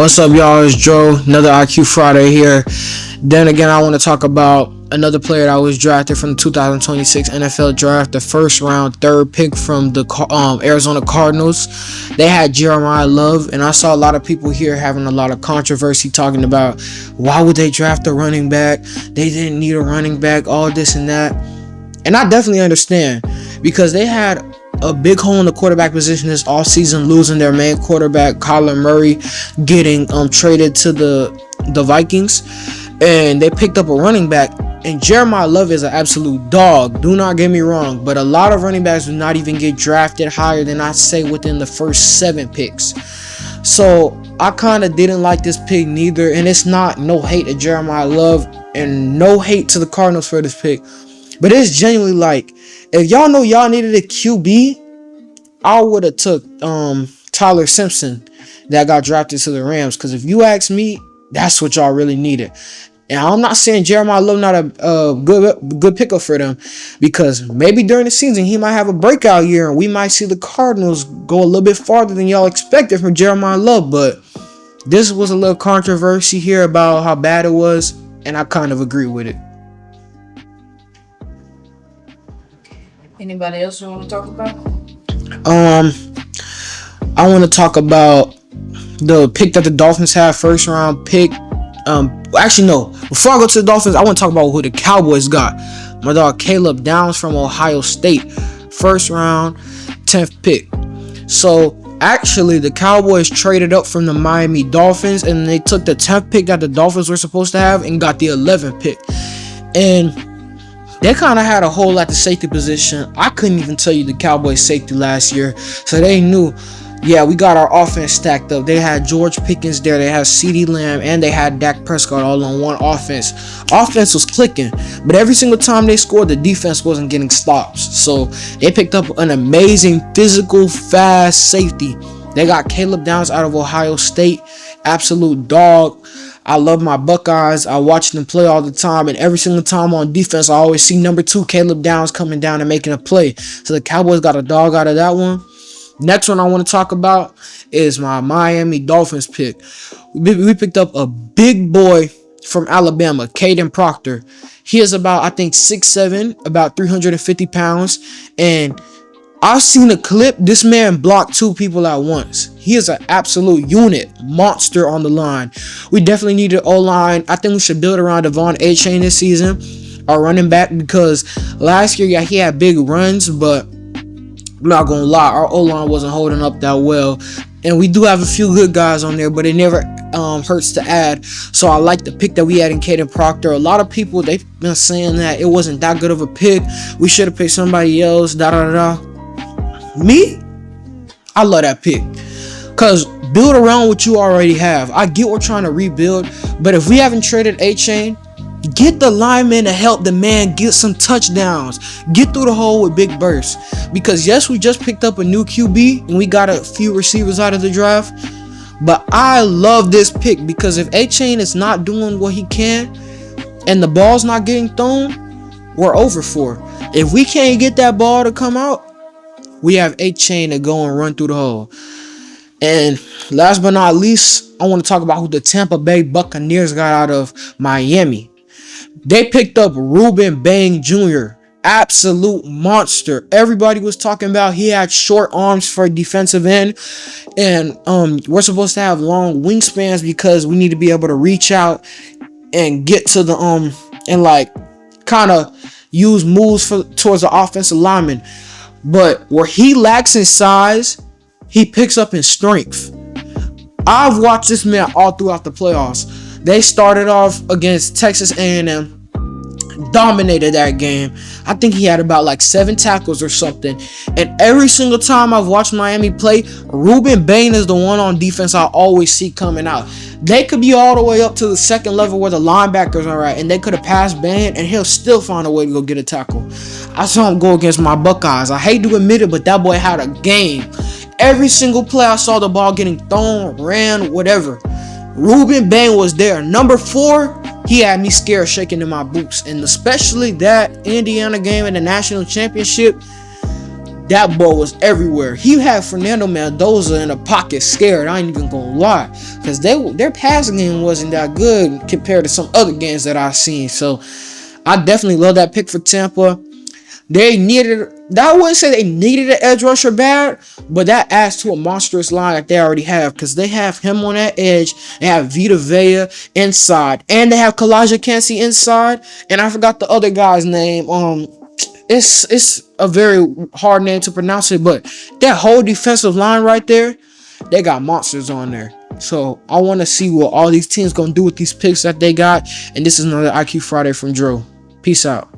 What's up, y'all? It's Joe. Another IQ Friday here. Then again, I want to talk about another player that was drafted from the 2026 NFL Draft, the first round, third pick from the Arizona Cardinals. They had Jeremiah Love, and I saw a lot of people here having a lot of controversy talking about why would they draft a running back? They didn't need a running back, all this and that. And I definitely understand because they had a big hole in the quarterback position this offseason, losing their main quarterback, Kyler Murray, getting traded to the Vikings, and they picked up a running back. And Jeremiah Love is an absolute dog. Do not get me wrong, but a lot of running backs do not even get drafted higher than, I'd say, within the first 7 picks. So I kind of didn't like this pick neither, and it's not no hate to Jeremiah Love and no hate to the Cardinals for this pick, but it's genuinely like, if y'all know y'all needed a QB, I would have took Tyler Simpson that got drafted to the Rams. Because if you ask me, that's what y'all really needed. And I'm not saying Jeremiah Love not a good pickup for them, because maybe during the season he might have a breakout year and we might see the Cardinals go a little bit farther than y'all expected from Jeremiah Love. But this was a little controversy here about how bad it was, and I kind of agree with it. Anybody else you want to talk about? I want to talk about the pick that the Dolphins had, first round pick. Actually, no. Before I go to the Dolphins, I want to talk about who the Cowboys got. My dog Caleb Downs from Ohio State, first round, 10th pick. So actually, the Cowboys traded up from the Miami Dolphins, and they took the 10th pick that the Dolphins were supposed to have and got the 11th pick. And they kind of had a hole at the safety position. I couldn't even tell you the Cowboys safety last year. So they knew, yeah, we got our offense stacked up. They had George Pickens there. They had CeeDee Lamb, and they had Dak Prescott all on one offense. Offense was clicking, but every single time they scored, the defense wasn't getting stops. So they picked up an amazing, physical, fast safety. They got Caleb Downs out of Ohio State. Absolute dog. I love my Buckeyes. I watch them play all the time, and every single time on defense, I always see number 2 Caleb Downs coming down and making a play. So the Cowboys got a dog out of that one. Next one I want to talk about is my Miami Dolphins pick. We picked up a big boy from Alabama, Caden Proctor. He is about, I think, 6'7", about 350 pounds, and I've seen a clip. This man blocked 2 people at once. He is an absolute unit, monster on the line. We definitely need an O-line. I think we should build around Devon Achane this season, our running back, because last year, yeah, he had big runs, but I'm not going to lie, our O-line wasn't holding up that well. And we do have a few good guys on there, but it never hurts to add. So I like the pick that we had in Caden Proctor. A lot of people, they've been saying that it wasn't that good of a pick. We should have picked somebody else, Me? I love that pick. Because build around what you already have. I get we're trying to rebuild, but if we haven't traded A-Chain, get the lineman to help the man get some touchdowns. Get through the hole with big bursts. Because yes, we just picked up a new QB and we got a few receivers out of the draft. But I love this pick because if A-Chain is not doing what he can and the ball's not getting thrown, we're over for. If we can't get that ball to come out, we have A-Chain to go and run through the hole. And last but not least, I want to talk about who the Tampa Bay Buccaneers got out of Miami. They picked up Ruben Bain Jr., absolute monster. Everybody was talking about he had short arms for defensive end, and we're supposed to have long wingspans because we need to be able to reach out and get to the and like kind of use moves towards the offensive lineman. But where he lacks in size, he picks up in strength. I've watched this man all throughout the playoffs. They started off against Texas A&M, dominated that game. I think he had about like 7 tackles or something. And every single time I've watched Miami play, Ruben Bain is the one on defense I always see coming out. They could be all the way up to the second level where the linebackers are at, and they could have passed Bain, and he'll still find a way to go get a tackle. I saw him go against my Buckeyes. I hate to admit it, but that boy had a game. Every single play I saw the ball getting thrown, ran, whatever. Ruben Bain was there. Number 4, he had me scared, shaking in my boots. And especially that Indiana game in the national championship, that boy was everywhere. He had Fernando Mendoza in the pocket scared. I ain't even gonna lie, because their passing game wasn't that good compared to some other games that I've seen. So I definitely love that pick for Tampa. They needed, I wouldn't say they needed an edge rusher bad, but that adds to a monstrous line that they already have, because they have him on that edge. They have Vita Vea inside, and they have Kalijah Kancey inside, and I forgot the other guy's name. It's a very hard name to pronounce it, but that whole defensive line right there, they got monsters on there. So I want to see what all these teams gonna do with these picks that they got. And this is another IQ Friday from Drew. Peace out.